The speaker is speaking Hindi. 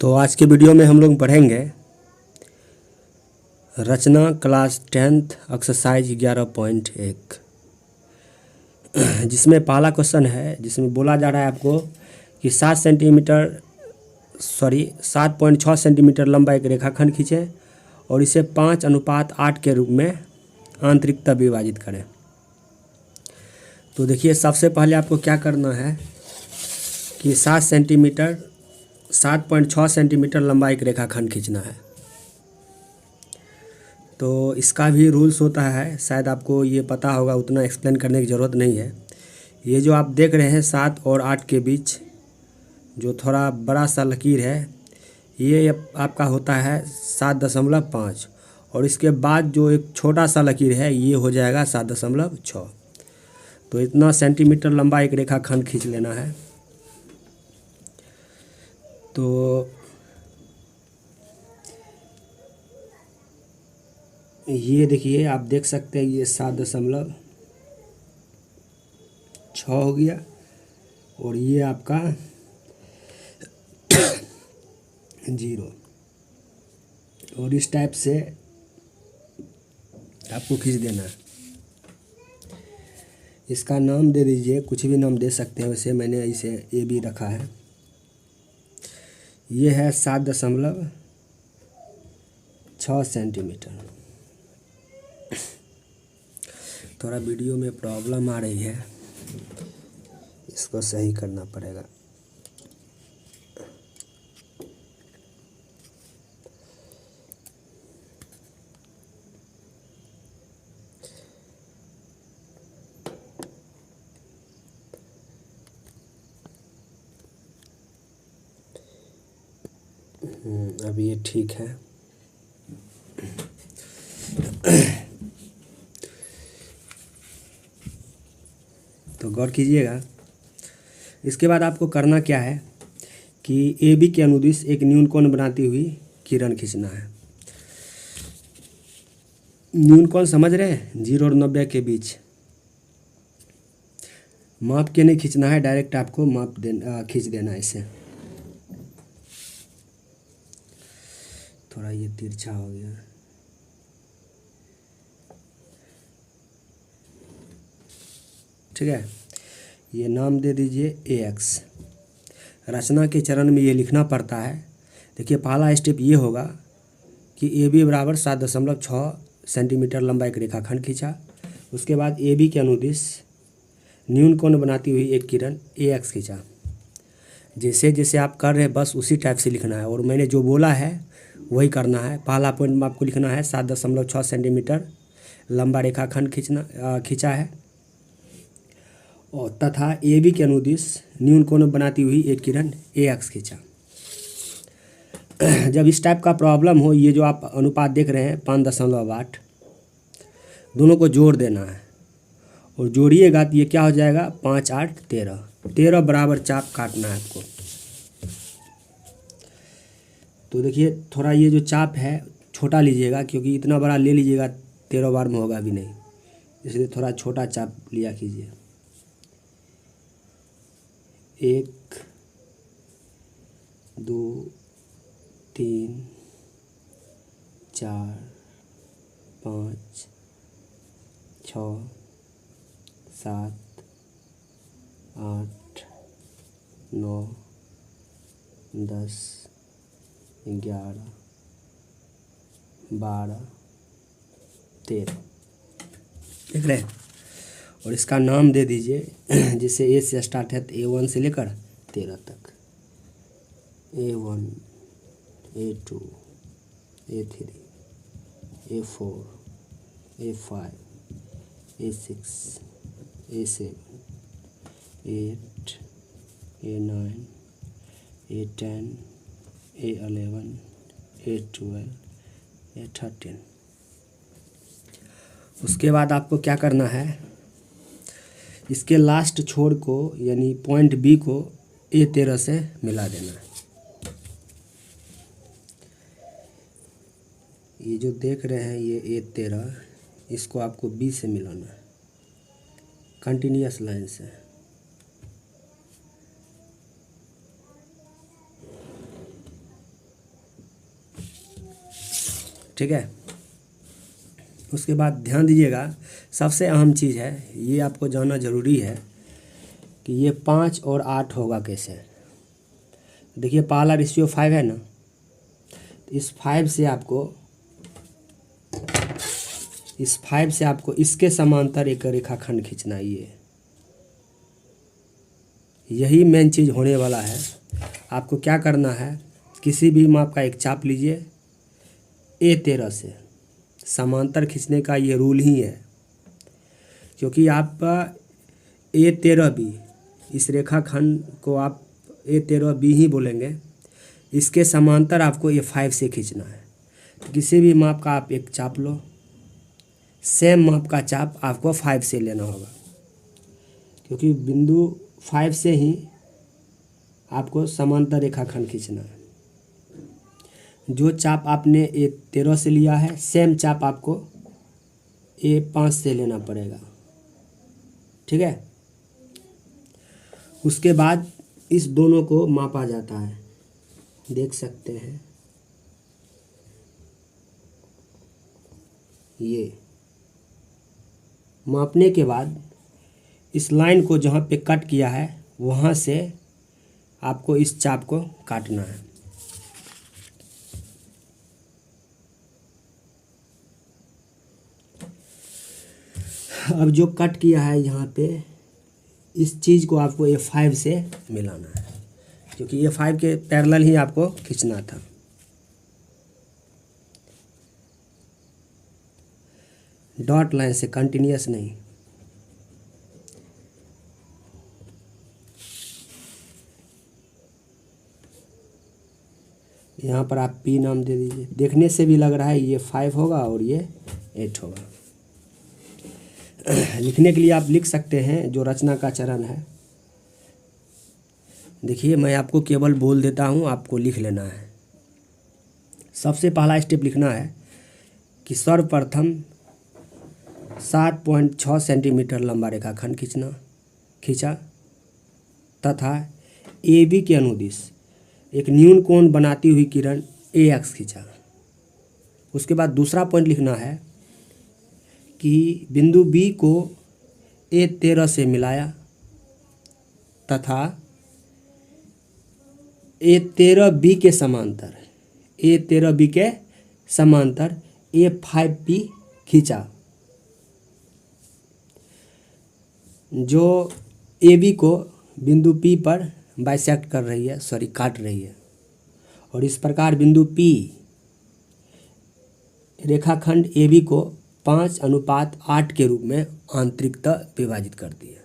तो आज के वीडियो में हम लोग पढ़ेंगे रचना क्लास 10th एक्सरसाइज 11.1 जिसमें पहला क्वेश्चन है जिसमें बोला जा रहा है आपको कि 7.6 सेंटीमीटर लंबा एक रेखाखंड खींचें और इसे 5:8 के रूप में आंतरिकता विभाजित करें। तो देखिए सबसे पहले आपको क्या करना है कि 7.6 सेंटीमीटर लंबा एक रेखाखंड खींचना है। तो इसका भी रूल्स होता है, शायद आपको ये पता होगा, उतना एक्सप्लेन करने की ज़रूरत नहीं है। ये जो आप देख रहे हैं 7 और 8 के बीच जो थोड़ा बड़ा सा लकीर है, ये आपका होता है 7.5 और इसके बाद जो एक छोटा सा लकीर है ये हो जाएगा 7.6। तो इतना सेंटीमीटर लंबा एक रेखाखंड खींच लेना है। तो ये देखिए आप देख सकते हैं ये 7.6 हो गया और ये आपका 0 और इस टाइप से आपको खींच देना है। इसका नाम दे दीजिए, कुछ भी नाम दे सकते हैं, वैसे मैंने इसे ए बी रखा है। ये है 7.6 सेंटीमीटर। थोड़ा वीडियो में प्रॉब्लम आ रही है, इसको सही करना पड़ेगा। अब ये ठीक है। तो गौर कीजिएगा, इसके बाद आपको करना क्या है कि ए बी के अनुदिश एक न्यून कोण बनाती हुई किरण खींचना है। न्यून कोण समझ रहे हैं, 0 और 90 के बीच। माप के नहीं खींचना है, डायरेक्ट आपको खींच देना है इसे। थोड़ा ये तिरछा हो गया। ठीक है, ये नाम दे दीजिए AX। रचना के चरण में ये लिखना पड़ता है। देखिए पहला स्टेप ये होगा कि AB बराबर 7.6 सेंटीमीटर लंबा एक रेखाखंड खींचा। उसके बाद AB के अनुदिश न्यून कोण बनाती हुई एक किरण AX खींचा। जैसे जैसे आप कर रहे हैं बस उसी टाइप से लिखना है और मैंने जो बोला है वही करना है। पहला पॉइंट में आपको लिखना है 7.6 सेंटीमीटर लंबा रेखाखंड खींचा है और तथा AB के अनुदिश न्यून कोण बनाती हुई एक किरण AX खींचा। जब इस टाइप का प्रॉब्लम हो, ये जो आप अनुपात देख रहे हैं 5.8, दोनों को जोड़ देना है और जोड़िएगा तो ये क्या हो जाएगा 5, 8, 13 बराबर चाप काटना है आपको। तो देखिए थोड़ा ये जो चाप है छोटा लीजिएगा, क्योंकि इतना बड़ा ले लीजिएगा 13 बार में होगा भी नहीं, इसलिए थोड़ा छोटा चाप लिया कीजिए। 1, 2, 3, 4, 5, 6, 7, 8, 9, 10, 11, 12, 13 देख रहे हैं। और इसका नाम दे दीजिए, जिससे A से स्टार्ट है तो A1 से लेकर 13 तक। A1, A2, A3, A4, A5, A6, A7, A8, A9, A10, A11, A12, A13। उसके बाद आपको क्या करना है, इसके लास्ट छोर को यानी पॉइंट B को A13 से मिला देना है। ये जो देख रहे हैं ये A13, इसको आपको B से मिलाना है कंटिन्यूअस लाइन से। ठीक है। उसके बाद ध्यान दीजिएगा, सबसे अहम चीज़ है, ये आपको जानना ज़रूरी है कि ये 5 और 8 होगा कैसे। देखिए पहला रेशियो 5 है ना, इस 5 से आपको इसके समांतर एक रेखाखंड खींचना है। यही मेन चीज़ होने वाला है। आपको क्या करना है, किसी भी माप का एक चाप लीजिए, A13 से समांतर खींचने का ये रूल ही है, क्योंकि आप A13B, इस रेखाखंड को आप A13B ही बोलेंगे, इसके समांतर आपको A5 से खींचना है। तो किसी भी माप का आप एक चाप लो, सेम माप का चाप आपको 5 से लेना होगा, क्योंकि बिंदु 5 से ही आपको समांतर रेखाखंड खींचना है। जो चाप आपने A13 से लिया है, सेम चाप आपको A5 से लेना पड़ेगा, ठीक है। उसके बाद इस दोनों को मापा जाता है, देख सकते हैं। ये मापने के बाद इस लाइन को जहाँ पे कट किया है वहाँ से आपको इस चाप को काटना है। अब जो कट किया है यहाँ पे, इस चीज़ को आपको A5 से मिलाना है, क्योंकि A5 के पैरेलल ही आपको खींचना था। डॉट लाइन से, कंटिन्यूअस नहीं। यहाँ पर आप P नाम दे दीजिए। देखने से भी लग रहा है ये 5 होगा और ये 8 होगा। लिखने के लिए आप लिख सकते हैं जो रचना का चरण है। देखिए मैं आपको केवल बोल देता हूँ, आपको लिख लेना है। सबसे पहला स्टेप लिखना है कि सर्वप्रथम 7.6 सेंटीमीटर लंबा रेखाखंड खींचा तथा AB के अनुदिश एक न्यून कोण बनाती हुई किरण AX खींचा। उसके बाद दूसरा पॉइंट लिखना है कि बिंदु B को A13 से मिलाया तथा A13B के समांतर A5P खींचा, जो AB को बिंदु P पर बाइसेक्ट कर रही है, काट रही है। और इस प्रकार बिंदु P रेखाखंड AB को 5:8 के रूप में आंतरिकतः विभाजित करती है।